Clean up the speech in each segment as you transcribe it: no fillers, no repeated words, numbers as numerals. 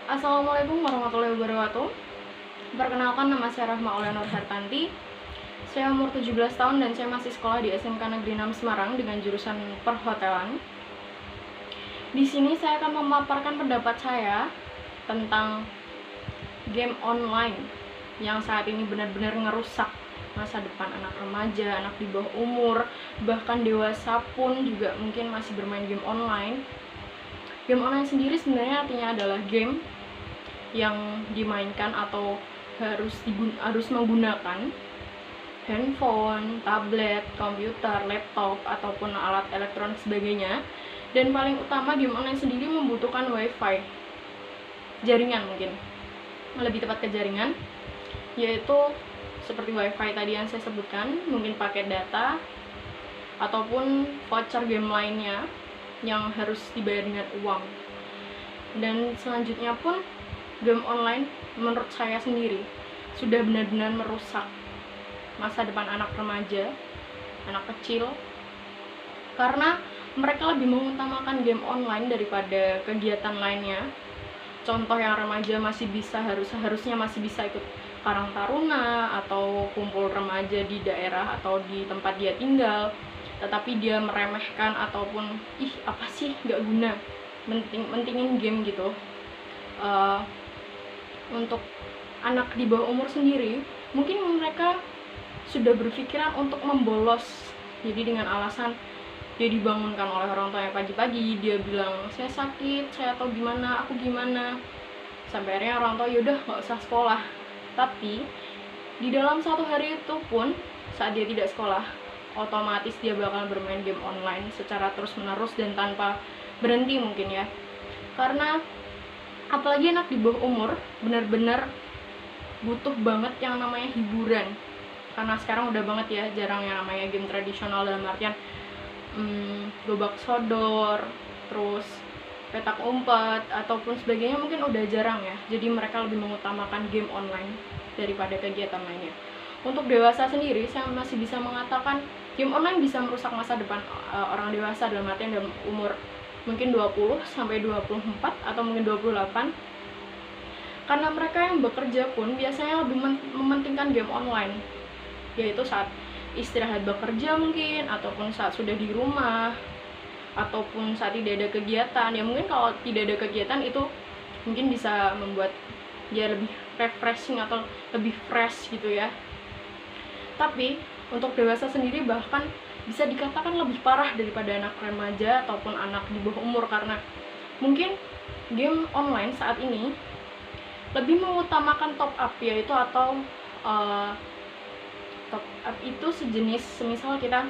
Assalamualaikum warahmatullahi wabarakatuh. Perkenalkan, nama saya Rahma Aulia Nur Hartanti. Saya umur 17 tahun dan saya masih sekolah di SMK Negeri 6 Semarang dengan jurusan perhotelan. Di sini saya akan memaparkan pendapat saya tentang game online yang saat ini benar-benar ngerusak masa depan anak remaja, anak di bawah umur, bahkan dewasa pun juga mungkin masih bermain game online. Game online sendiri sebenarnya artinya adalah game yang dimainkan atau harus menggunakan handphone, tablet, komputer, laptop, ataupun alat elektronik sebagainya. Dan paling utama, game online sendiri membutuhkan wifi, jaringan mungkin, lebih tepat ke jaringan, yaitu seperti wifi tadi yang saya sebutkan, mungkin pakai data, ataupun voucher game lainnya yang harus dibayar dengan uang. Dan selanjutnya pun, game online menurut saya sendiri sudah benar-benar merusak masa depan anak remaja, anak kecil, karena mereka lebih mengutamakan game online daripada kegiatan lainnya. Contoh yang remaja harusnya masih bisa ikut karang taruna atau kumpul remaja di daerah atau di tempat dia tinggal, tetapi dia meremehkan ataupun apa sih, nggak guna, mentingin game gitu. Untuk anak di bawah umur sendiri, mungkin mereka sudah berpikiran untuk membolos. Jadi dengan alasan dia dibangunkan oleh orang tua yang pagi-pagi, dia bilang saya sakit, saya atau gimana, aku gimana, sampai akhirnya orang tua yaudah nggak usah sekolah. Tapi di dalam satu hari itu pun, saat dia tidak sekolah, otomatis dia bakal bermain game online secara terus-menerus dan tanpa berhenti mungkin ya. Karena apalagi anak di bawah umur benar-benar butuh banget yang namanya hiburan, karena sekarang udah banget ya jarang yang namanya game tradisional, dalam artian gobak sodor, terus petak umpet ataupun sebagainya mungkin udah jarang ya. Jadi mereka lebih mengutamakan game online daripada kegiatan lainnya. Untuk dewasa sendiri, saya masih bisa mengatakan game online bisa merusak masa depan orang dewasa, dalam artian dalam umur mungkin 20 sampai 24 atau mungkin 28, karena mereka yang bekerja pun biasanya lebih mementingkan game online, yaitu saat istirahat bekerja mungkin, ataupun saat sudah di rumah, ataupun saat tidak ada kegiatan. Ya mungkin kalau tidak ada kegiatan itu mungkin bisa membuat dia lebih refreshing atau lebih fresh gitu ya. Tapi untuk dewasa sendiri bahkan bisa dikatakan lebih parah daripada anak remaja ataupun anak di bawah umur, karena mungkin game online saat ini lebih mengutamakan top up, yaitu atau top up itu sejenis semisal kita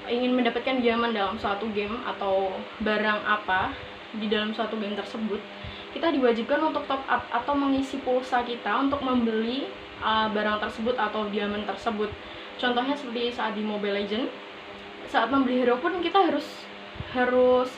ingin mendapatkan diamond dalam suatu game atau barang apa di dalam suatu game tersebut, kita diwajibkan untuk top up atau mengisi pulsa kita untuk membeli barang tersebut atau diamond tersebut. Contohnya seperti saat di Mobile Legends, saat membeli hero pun kita harus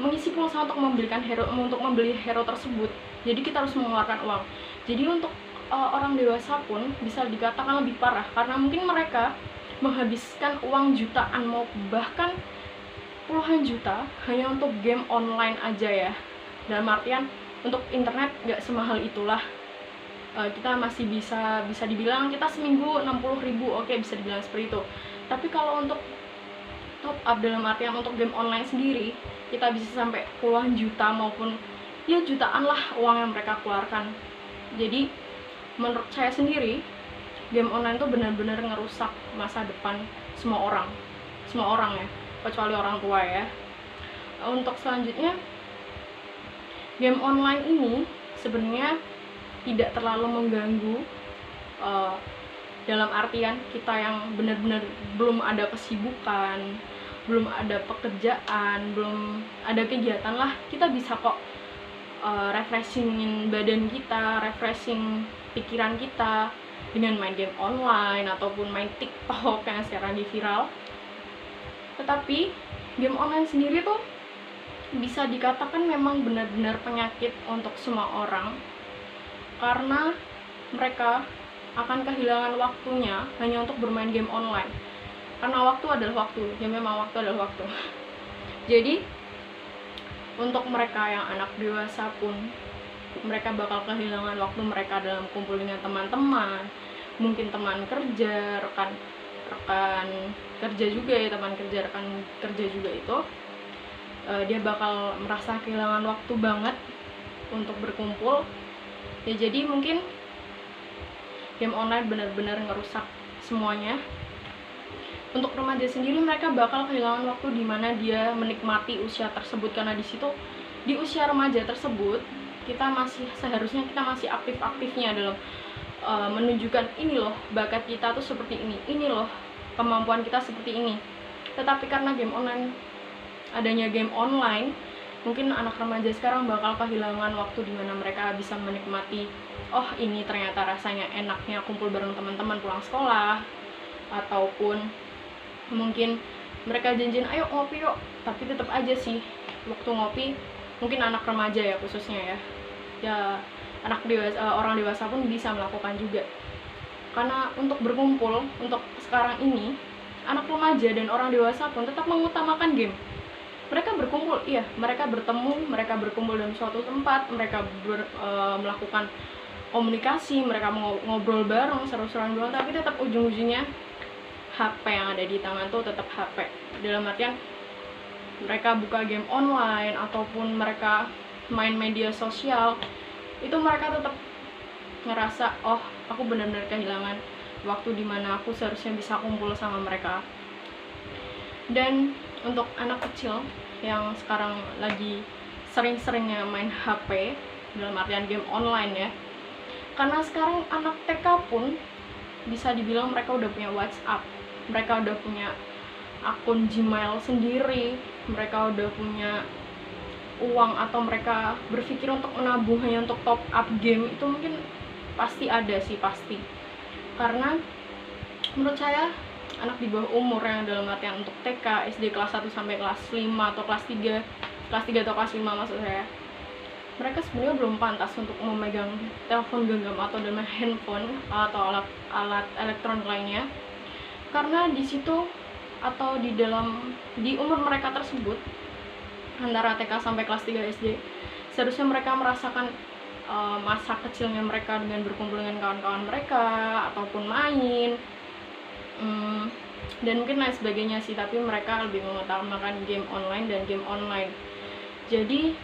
mengisi pulsa untuk membeli hero tersebut. Jadi kita harus mengeluarkan uang. Jadi untuk orang dewasa pun bisa dikatakan lebih parah, karena mungkin mereka menghabiskan uang jutaan, mau bahkan puluhan juta hanya untuk game online aja ya. Dalam artian untuk internet nggak semahal itulah. Kita masih bisa dibilang kita seminggu 60.000, oke, bisa dibilang seperti itu. Tapi kalau untuk top up dalam artian untuk game online sendiri, kita bisa sampai puluhan juta maupun ya jutaan lah uang yang mereka keluarkan. Jadi menurut saya sendiri, game online itu benar-benar ngerusak masa depan semua orang ya, kecuali orang tua ya. Untuk selanjutnya, game online ini sebenarnya tidak terlalu mengganggu dalam artian kita yang benar-benar belum ada kesibukan, belum ada pekerjaan, belum ada kegiatan lah, kita bisa kok refreshingin badan kita, refreshing pikiran kita dengan main game online ataupun main TikTok yang sekarang viral. Tetapi game online sendiri tuh bisa dikatakan memang benar-benar penyakit untuk semua orang, karena mereka akan kehilangan waktunya hanya untuk bermain game online. Karena waktu adalah waktu, ya memang waktu adalah waktu. Jadi untuk mereka yang anak dewasa pun, mereka bakal kehilangan waktu mereka dalam kumpul dengan teman-teman, mungkin teman kerja, rekan kerja juga ya, teman kerja, rekan kerja juga itu dia bakal merasa kehilangan waktu banget untuk berkumpul ya. Jadi mungkin game online benar-benar ngerusak semuanya. Untuk remaja sendiri, mereka bakal kehilangan waktu di mana dia menikmati usia tersebut, karena di situ, di usia remaja tersebut, seharusnya kita masih aktif-aktifnya dalam menunjukkan ini loh bakat kita tuh seperti ini loh kemampuan kita seperti ini. Tetapi karena adanya game online, mungkin anak remaja sekarang bakal kehilangan waktu di mana mereka bisa menikmati, oh ini ternyata rasanya enaknya kumpul bareng teman-teman pulang sekolah, ataupun mungkin mereka janjian ayo ngopi yuk, tapi tetap aja sih waktu ngopi, mungkin anak remaja ya khususnya ya anak dewasa, orang dewasa pun bisa melakukan juga. Karena untuk berkumpul untuk sekarang ini, anak remaja dan orang dewasa pun tetap mengutamakan game. Mereka berkumpul, iya, mereka bertemu, mereka berkumpul dalam suatu tempat, mereka melakukan komunikasi, mereka ngobrol bareng, seru-seruan bareng, tapi tetap ujung-ujungnya HP yang ada di tangan tuh tetap HP. Dalam artian mereka buka game online ataupun mereka main media sosial, itu mereka tetap ngerasa, oh aku benar-benar kehilangan waktu dimana aku seharusnya bisa kumpul sama mereka. Dan untuk anak kecil yang sekarang lagi sering-seringnya main HP, dalam artian game online ya, karena sekarang anak TK pun bisa dibilang mereka udah punya WhatsApp, mereka udah punya akun Gmail sendiri, mereka udah punya uang, atau mereka berpikir untuk menabung hanya untuk top up game, itu mungkin pasti ada sih, pasti. Karena menurut saya anak di bawah umur yang dalam artian untuk TK, SD kelas 1 sampai kelas 5 atau kelas 3 atau kelas 5 maksud saya, mereka sebenarnya belum pantas untuk memegang telepon genggam atau dengan handphone atau alat elektronik lainnya. Karena di situ atau di umur mereka tersebut, antara TK sampai kelas 3 SD, seharusnya mereka merasakan masa kecilnya mereka dengan berkumpul dengan kawan-kawan mereka ataupun main dan mungkin lain sebagainya sih, tapi mereka lebih mengutamakan game online dan game online. Jadi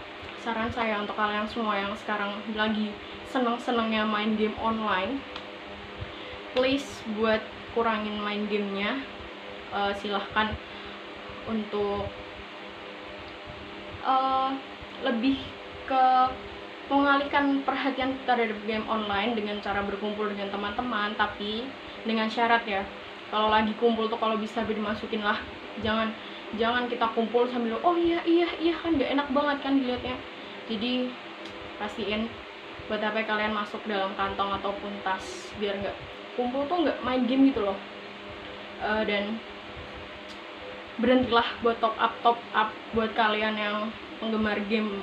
saran saya untuk kalian semua yang sekarang lagi seneng-senengnya main game online, please buat kurangin main gamenya. Silahkan untuk lebih ke mengalihkan perhatian kita dari game online dengan cara berkumpul dengan teman-teman, tapi dengan syarat ya, kalau lagi kumpul tuh kalau bisa dimasukin lah, jangan kita kumpul sambil oh iya kan nggak enak banget kan dilihatnya. Jadi pastiin buat HP kalian masuk dalam kantong ataupun tas, biar nggak kumpul tuh nggak main game gitu loh. Dan berhentilah buat top up buat kalian yang penggemar game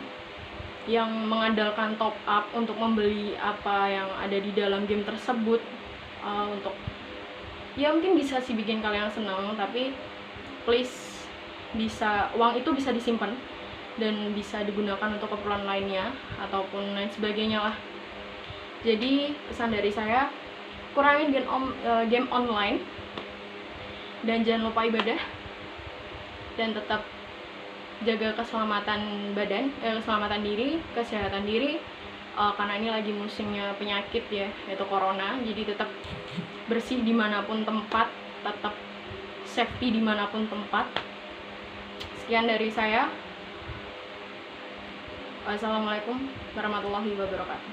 yang mengandalkan top up untuk membeli apa yang ada di dalam game tersebut, untuk ya mungkin bisa sih bikin kalian senang, tapi please uang itu bisa disimpan dan bisa digunakan untuk keperluan lainnya ataupun lain sebagainya lah. Jadi pesan dari saya, kurangin game online dan jangan lupa ibadah, dan tetap jaga keselamatan badan, keselamatan diri, kesehatan diri, karena ini lagi musimnya penyakit ya, yaitu corona. Jadi tetap bersih dimanapun tempat, tetap safety dimanapun tempat. Sekian dari saya. Wassalamualaikum warahmatullahi wabarakatuh.